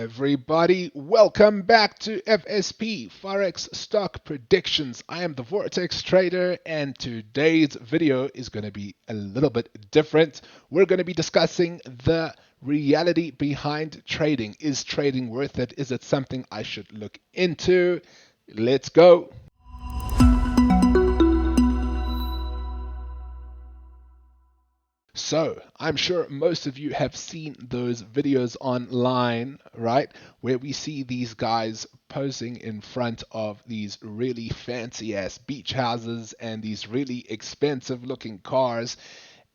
Everybody, welcome back to FSP Forex-Stock-Predictions. I am the Vortex Trader, and today's video is going to be a little bit different. We're going to be discussing the reality behind trading. Is trading worth it? Is it something I should look into? Let's go. So, I'm sure most of you have seen those videos online, right? Where we see these guys posing in front of these really fancy ass beach houses and these really expensive looking cars.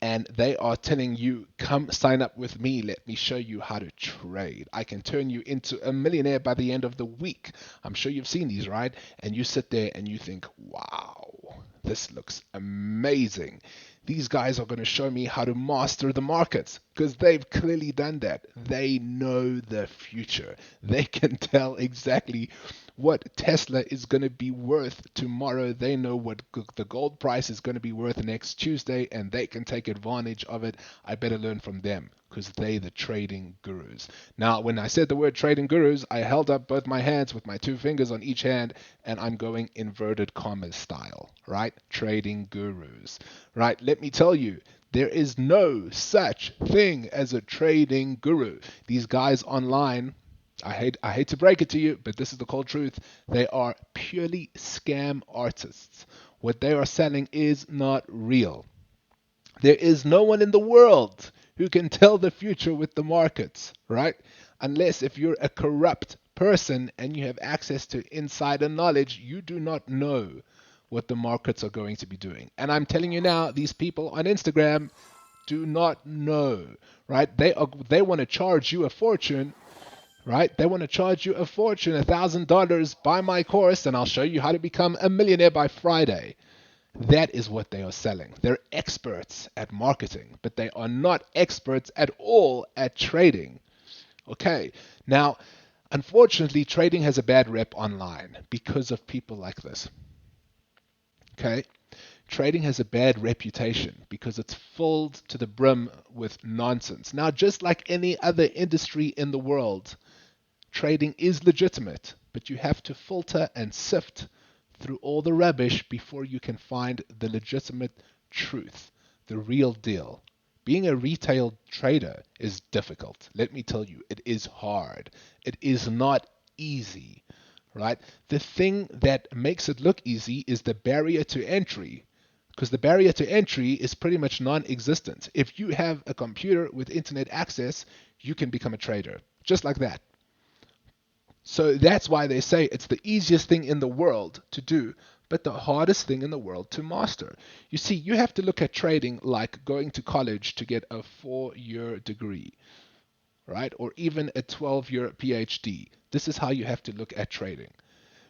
And they are telling you, come sign up with me. Let me show you how to trade. I can turn you into a millionaire by the end of the week. I'm sure you've seen these, right? And you sit there and you think, wow, this looks amazing. These guys are going to show me how to master the markets because they've clearly done that. They know the future. They can tell exactly what Tesla is going to be worth tomorrow. They know what the gold price is going to be worth next Tuesday, and they can take advantage of it. I better learn from them because they're the trading gurus. Now, when I said the word trading gurus, I held up both my hands with my two fingers on each hand, and I'm going inverted commas style, right? Trading gurus, right? Let me tell you, there is no such thing as a trading guru. These guys online, I hate to break it to you, but this is the cold truth. They are purely scam artists. What they are selling is not real. There is no one in the world who can tell the future with the markets, right? Unless if you're a corrupt person and you have access to insider knowledge, you do not know what the markets are going to be doing. And I'm telling you now, these people on Instagram do not know, right? They want to charge you a fortune, right? They want to charge you a fortune, $1,000. Buy my course, and I'll show you how to become a millionaire by Friday. That is what they are selling. They're experts at marketing, but they are not experts at all at trading. Okay, now, unfortunately, trading has a bad rep online because of people like this. Okay, trading has a bad reputation because it's filled to the brim with nonsense. Now, just like any other industry in the world, trading is legitimate, but you have to filter and sift through all the rubbish before you can find the legitimate truth, the real deal. Being a retail trader is difficult. Let me tell you, it is hard. It is not easy, right? The thing that makes it look easy is the barrier to entry, because the barrier to entry is pretty much non-existent. If you have a computer with internet access, you can become a trader, just like that. So that's why they say it's the easiest thing in the world to do, but the hardest thing in the world to master. You see, you have to look at trading like going to college to get a 4-year degree, right? Or even a 12-year PhD. This is how you have to look at trading.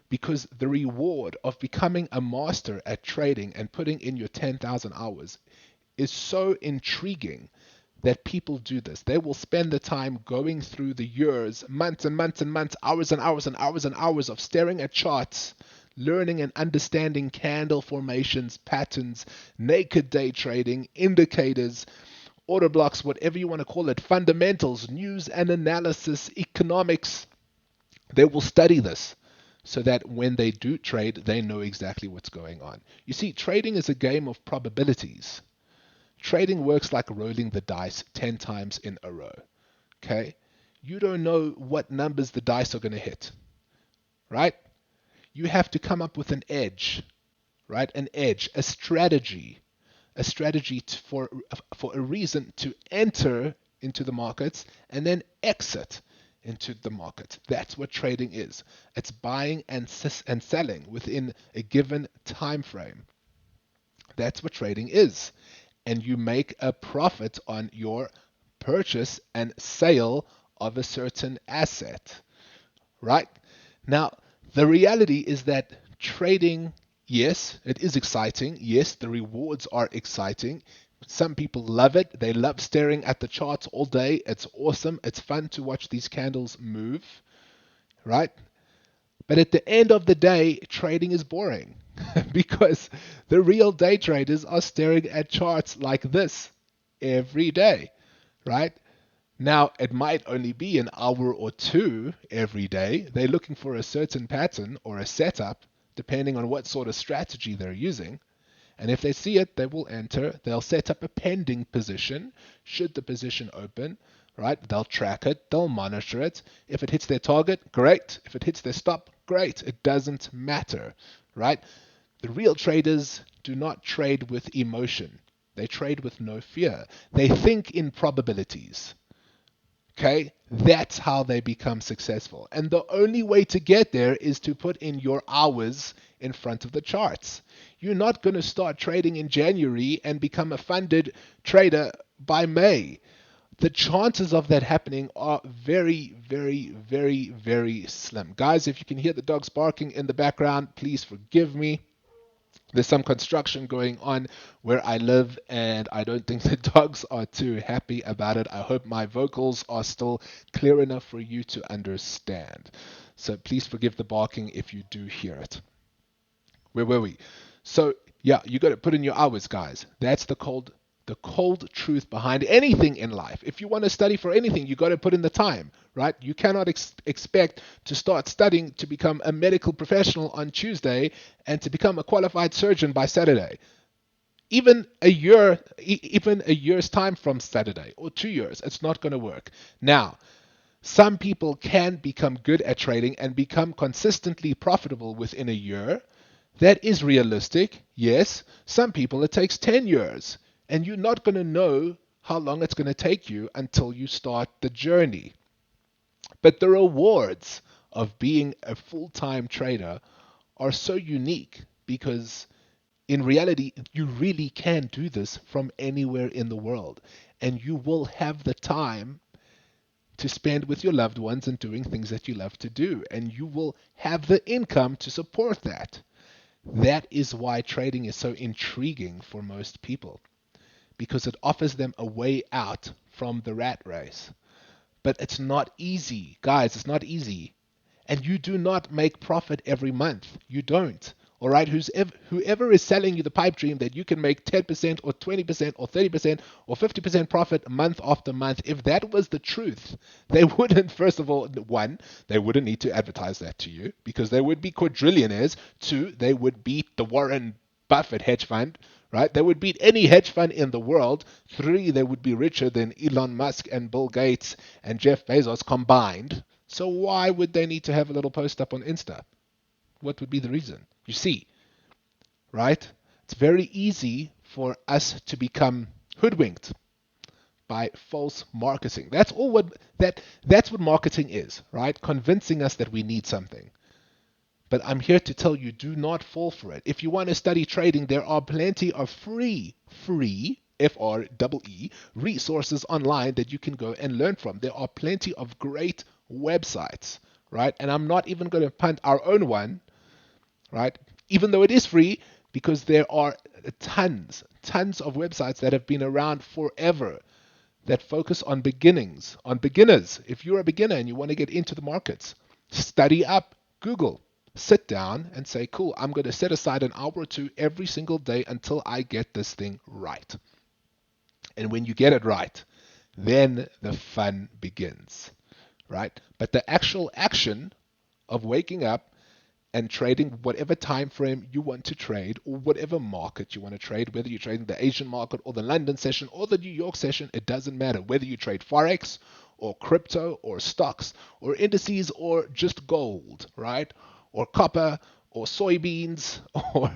Because the reward of becoming a master at trading and putting in your 10,000 hours is so intriguing that people do this. They will spend the time going through the years, months and months and months, hours and hours and hours and hours of staring at charts, learning and understanding candle formations, patterns, naked day trading, indicators, order blocks, whatever you want to call it, fundamentals, news and analysis, economics. They will study this so that when they do trade, they know exactly what's going on. You see, trading is a game of probabilities. Trading works like rolling the dice 10 times in a row. Okay? You don't know what numbers the dice are going to hit, right? You have to come up with an edge, right? An edge, a strategy for a reason to enter into the markets and then exit into the market. That's what trading is. It's buying and selling within a given time frame. That's what trading is. And you make a profit on your purchase and sale of a certain asset, right? Now, the reality is that trading, yes, it is exciting. Yes, the rewards are exciting. Some people love it. They love staring at the charts all day. It's awesome. It's fun to watch these candles move, right? But at the end of the day, trading is boring because the real day traders are staring at charts like this every day, right? Now, it might only be an hour or two every day. They're looking for a certain pattern or a setup, depending on what sort of strategy they're using. And if they see it, they will enter. They'll set up a pending position. Should the position open, right? They'll track it. They'll monitor it. If it hits their target, great. If it hits their stop, great. It doesn't matter, right? The real traders do not trade with emotion. They trade with no fear. They think in probabilities. Okay, that's how they become successful. And the only way to get there is to put in your hours in front of the charts. You're not going to start trading in January and become a funded trader by May. The chances of that happening are very, very, very, very slim. Guys, if you can hear the dogs barking in the background, please forgive me. There's some construction going on where I live, and I don't think the dogs are too happy about it. I hope my vocals are still clear enough for you to understand. So please forgive the barking if you do hear it. Where were we? So yeah, you got to put in your hours, guys. That's the cold truth behind anything in life. If you want to study for anything, you got to put in the time, right? You cannot expect to start studying to become a medical professional on Tuesday and to become a qualified surgeon by Saturday. Even a year, even a year's time from Saturday or 2 years, it's not going to work. Now, some people can become good at trading and become consistently profitable within a year. That is realistic, yes. Some people, it takes 10 years, and you're not going to know how long it's going to take you until you start the journey. But the rewards of being a full-time trader are so unique because in reality, you really can do this from anywhere in the world, and you will have the time to spend with your loved ones and doing things that you love to do, and you will have the income to support that. That is why trading is so intriguing for most people, because it offers them a way out from the rat race. But it's not easy, guys, it's not easy. And you do not make profit every month. You don't. All right, whoever is selling you the pipe dream that you can make 10% or 20% or 30% or 50% profit month after month, if that was the truth, they wouldn't, first of all, one, they wouldn't need to advertise that to you because they would be quadrillionaires. Two, they would beat the Warren Buffett hedge fund, right? They would beat any hedge fund in the world. Three, they would be richer than Elon Musk and Bill Gates and Jeff Bezos combined. So why would they need to have a little post up on Insta? What would be the reason? You see, right? It's very easy for us to become hoodwinked by false marketing. That's what marketing is, right? Convincing us that we need something. But I'm here to tell you, do not fall for it. If you want to study trading, there are plenty of free, FREE, resources online that you can go and learn from. There are plenty of great websites, right? And I'm not even going to punt our own one, right? Even though it is free, because there are tons of websites that have been around forever that focus on beginners. If you're a beginner and you want to get into the markets, study up, Google, sit down and say, cool, I'm going to set aside an hour or two every single day until I get this thing right. And when you get it right, then the fun begins, right? But the actual action of waking up and trading whatever time frame you want to trade or whatever market you want to trade, whether you're trading the Asian market or the London session or the New York session, it doesn't matter. Whether you trade Forex or crypto or stocks or indices or just gold, right? Or copper or soybeans or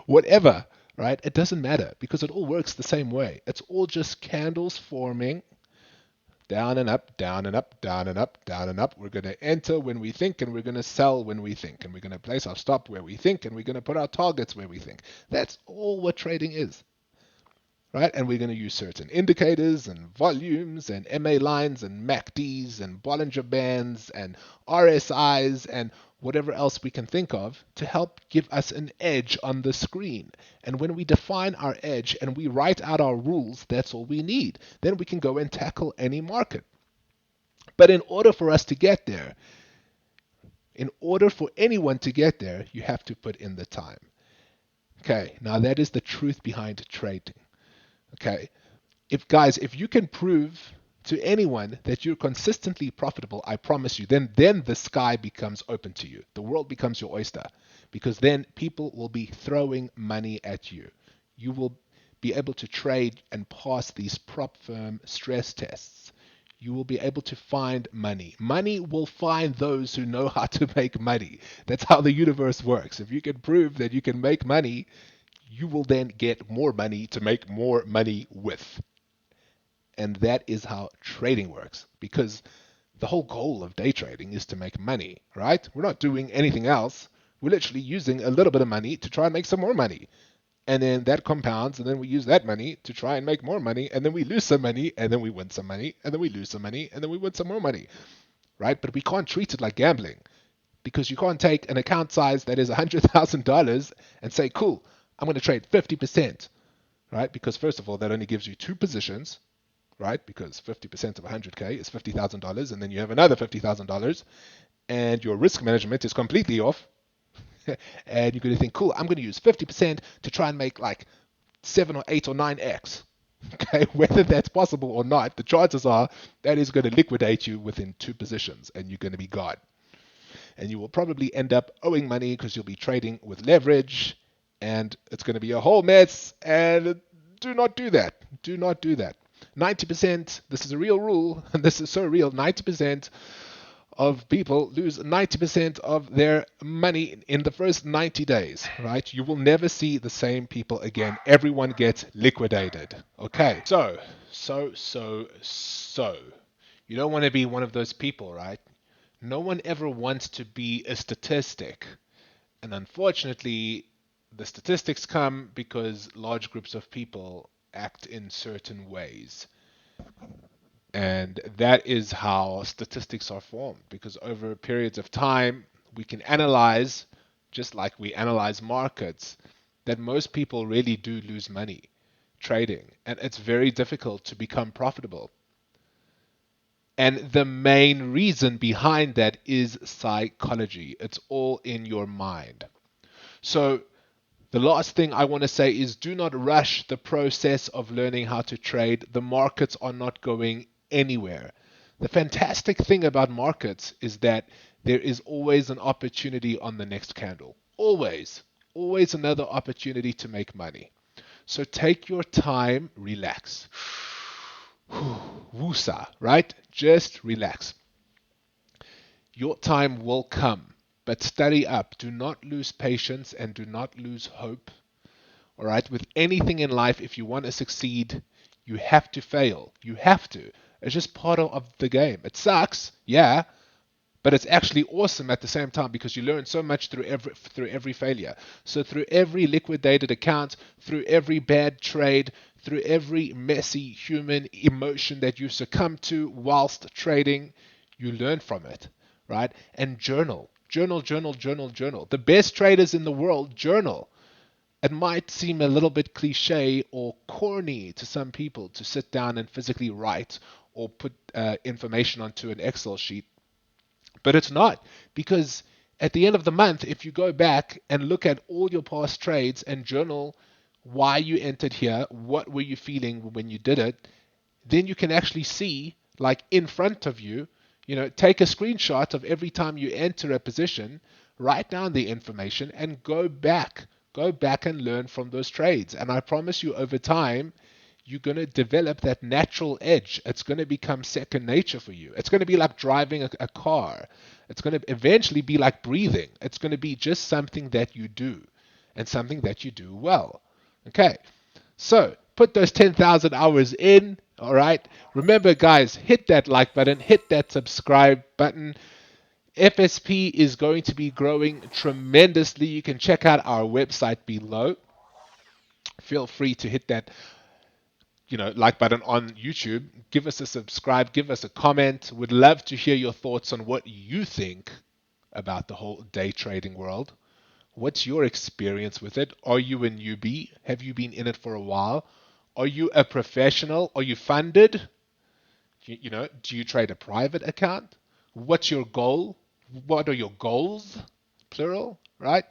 whatever, right? It doesn't matter because it all works the same way. It's all just candles forming down and up, down and up, down and up, down and up. We're going to enter when we think, and we're going to sell when we think, and we're going to place our stop where we think, and we're going to put our targets where we think. That's all what trading is, right? And we're going to use certain indicators and volumes and MA lines and MACDs and Bollinger Bands and RSIs and whatever else we can think of to help give us an edge on the screen. And when we define our edge and we write out our rules, that's all we need. Then we can go and tackle any market. But in order for us to get there, in order for anyone to get there, you have to put in the time. Okay, now that is the truth behind trading. Okay, if you can prove to anyone that you're consistently profitable, I promise you, then the sky becomes open to you. The world becomes your oyster, because then people will be throwing money at you. You will be able to trade and pass these prop firm stress tests. You will be able to find money. Money will find those who know how to make money. That's how the universe works. If you can prove that you can make money, you will then get more money to make more money with. And that is how trading works, because the whole goal of day trading is to make money, right? We're not doing anything else. We're literally using a little bit of money to try and make some more money. And then that compounds, and then we use that money to try and make more money, and then we lose some money, and then we win some money, and then we lose some money, and then we win some more money, right? But we can't treat it like gambling, because you can't take an account size that is $100,000 and say, cool, I'm going to trade 50%, right? Because first of all, that only gives you two positions, right? Because 50% of 100K is $50,000, and then you have another $50,000, and your risk management is completely off. And you're going to think, cool, I'm going to use 50% to try and make like 7 or 8 or 9x. Okay, whether that's possible or not, the chances are that is going to liquidate you within two positions, and you're going to be gone. And you will probably end up owing money because you'll be trading with leverage, and it's going to be a whole mess. And do not do that. Do not do that. 90%, this is a real rule, and this is so real, 90% of people lose 90% of their money in the first 90 days, right? You will never see the same people again. Everyone gets liquidated. Okay, so. You don't want to be one of those people, right? No one ever wants to be a statistic. And unfortunately, the statistics come because large groups of people act in certain ways. And that is how statistics are formed, because over periods of time, we can analyze, just like we analyze markets, that most people really do lose money trading. And it's very difficult to become profitable. And the main reason behind that is psychology. It's all in your mind. So the last thing I want to say is, do not rush the process of learning how to trade. The markets are not going anywhere. The fantastic thing about markets is that there is always an opportunity on the next candle. Always. Always another opportunity to make money. So take your time, relax. Wusa, right? Just relax. Your time will come, but study up. Do not lose patience and do not lose hope. All right, with anything in life, if you want to succeed, you have to fail. You have to. It's just part of the game. It sucks, yeah, but it's actually awesome at the same time, because you learn so much through every failure. So through every liquidated account, through every bad trade, through every messy human emotion that you succumb to whilst trading, you learn from it, right? And journal. Journal, journal, journal, journal. The best traders in the world journal. It might seem a little bit cliche or corny to some people to sit down and physically write or put information onto an Excel sheet, but it's not, because at the end of the month, if you go back and look at all your past trades and journal why you entered here, what were you feeling when you did it, then you can actually see, like in front of you, take a screenshot of every time you enter a position, write down the information, and go back. Go back and learn from those trades. And I promise you, over time, you're going to develop that natural edge. It's going to become second nature for you. It's going to be like driving a car. It's going to eventually be like breathing. It's going to be just something that you do, and something that you do well. Okay, so put those 10,000 hours in. All right. Remember, guys, hit that like button, hit that subscribe button. FSP is going to be growing tremendously. You can check out our website below. Feel free to hit that like button on YouTube. Give us a subscribe, give us a comment. Would love to hear your thoughts on what you think about the whole day trading world. What's your experience with it? Are you a newbie? Have you been in it for a while? Are you a professional? Are you funded? Do you trade a private account? What's your goal? What are your goals? Plural, right?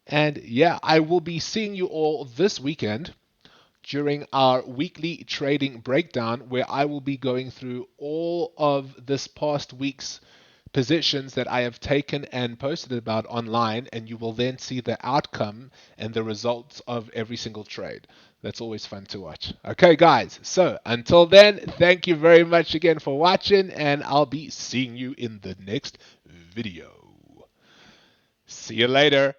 And yeah, I will be seeing you all this weekend. during our weekly trading breakdown, where I will be going through all of this past week's positions that I have taken and posted about online, and you will then see the outcome and the results of every single trade. That's always fun to watch. Okay, guys, so until then, thank you very much again for watching, and I'll be seeing you in the next video. See you later.